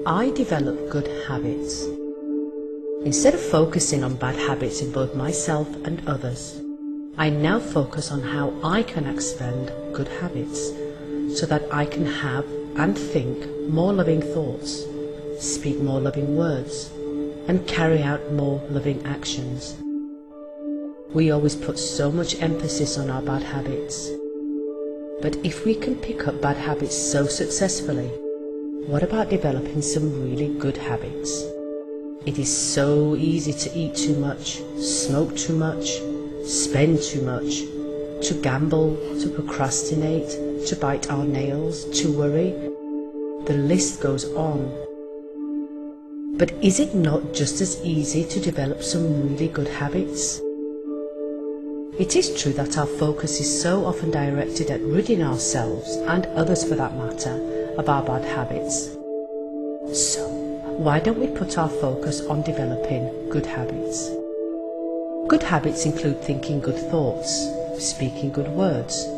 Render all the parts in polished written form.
I develop good habits. Instead of focusing on bad habits in both myself and others, I now focus on how I can expand good habits so that I can have and think more loving thoughts, speak more loving words, and carry out more loving actions. We always put so much emphasis on our bad habits. But if we can pick up bad habits so successfully, what about developing some really good habits? It is so easy to eat too much, smoke too much, spend too much, to gamble, to procrastinate, to bite our nails, to worry. The list goes on. But is it not just as easy to develop some really good habits? It is true that our focus is so often directed at ridding ourselves, and others for that matter, of our bad habits. So, why don't we put our focus on developing good habits? Good habits include thinking good thoughts, speaking good words,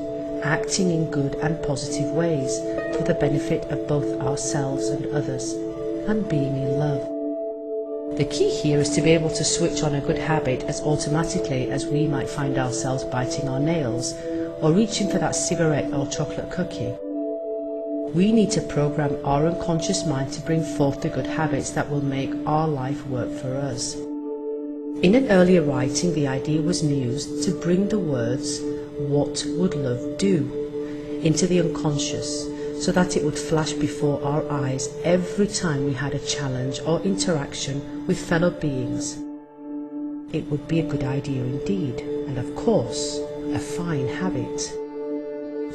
acting in good and positive ways for the benefit of both ourselves and others, and being in love. The key here is to be able to switch on a good habit as automatically as we might find ourselves biting our nails or reaching for that cigarette or chocolate cookie. We need to program our unconscious mind to bring forth the good habits that will make our life work for us. In an earlier writing, the idea was mused to bring the words, "What would love do?" into the unconscious, so that it would flash before our eyes every time we had a challenge or interaction with fellow beings. It would be a good idea indeed, and of course, a fine habit.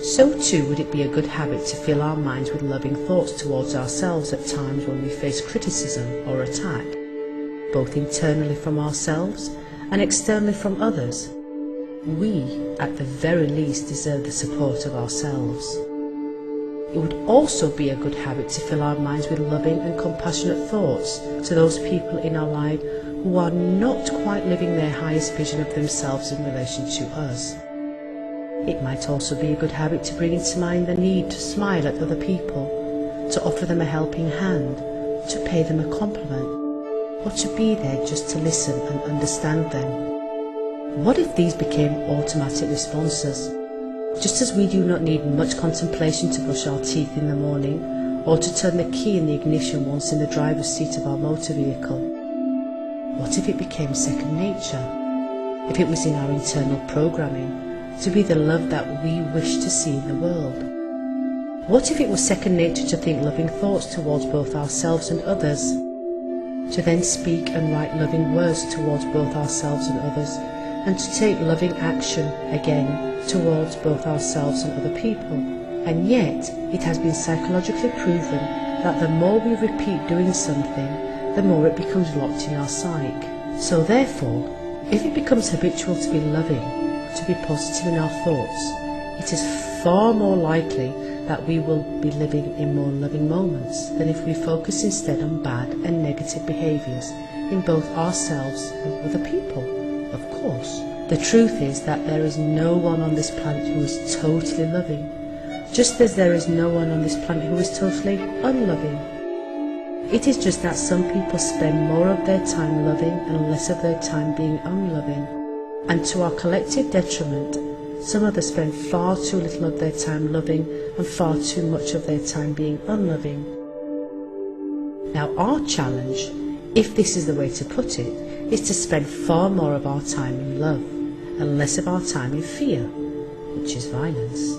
So too would it be a good habit to fill our minds with loving thoughts towards ourselves at times when we face criticism or attack, both internally from ourselves and externally from others. We, at the very least, deserve the support of ourselves. It would also be a good habit to fill our minds with loving and compassionate thoughts to those people in our life who are not quite living their highest vision of themselves in relation to us. It might also be a good habit to bring into mind the need to smile at other people, to offer them a helping hand, to pay them a compliment, or to be there just to listen and understand them. What if these became automatic responses? Just as we do not need much contemplation to brush our teeth in the morning, or to turn the key in the ignition once in the driver's seat of our motor vehicle. What if it became second nature? If it was in our internal programming, to be the love that we wish to see in the world? What if it was second nature to think loving thoughts towards both ourselves and others? To then speak and write loving words towards both ourselves and others, and to take loving action again towards both ourselves and other people. And yet, it has been psychologically proven that the more we repeat doing something, the more it becomes locked in our psyche. So therefore, if it becomes habitual to be loving, to be positive in our thoughts, it is far more likely that we will be living in more loving moments than if we focus instead on bad and negative behaviours in both ourselves and other people. Of course, the truth is that there is no one on this planet who is totally loving, just as there is no one on this planet who is totally unloving. It is just that some people spend more of their time loving and less of their time being unloving. And to our collective detriment, some others spend far too little of their time loving and far too much of their time being unloving. Now our challenge, if this is the way to put it, is to spend far more of our time in love and less of our time in fear, which is violence.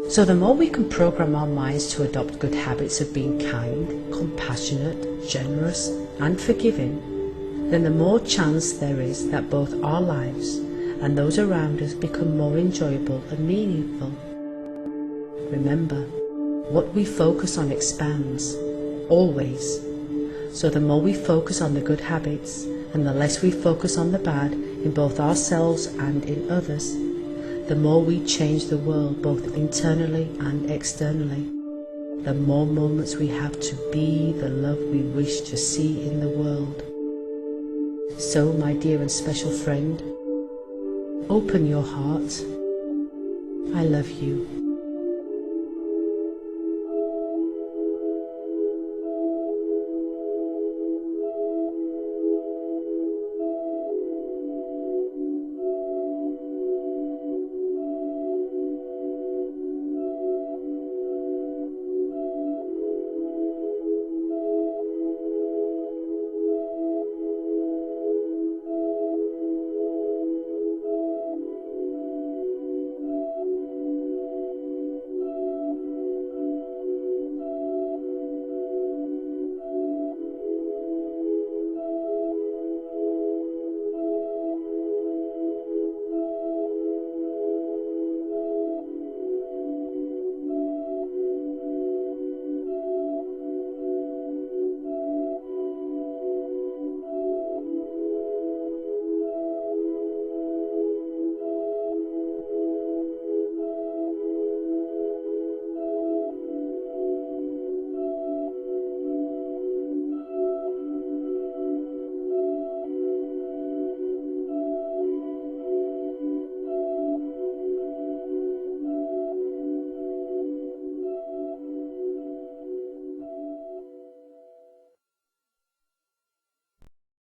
So the more we can program our minds to adopt good habits of being kind, compassionate, generous and forgiving, then the more chance there is that both our lives and those around us become more enjoyable and meaningful. Remember, what we focus on expands, always. So the more we focus on the good habits and the less we focus on the bad in both ourselves and in others, the more we change the world both internally and externally. The more moments we have to be the love we wish to see in the world. So, my dear and special friend, open your heart. I love you.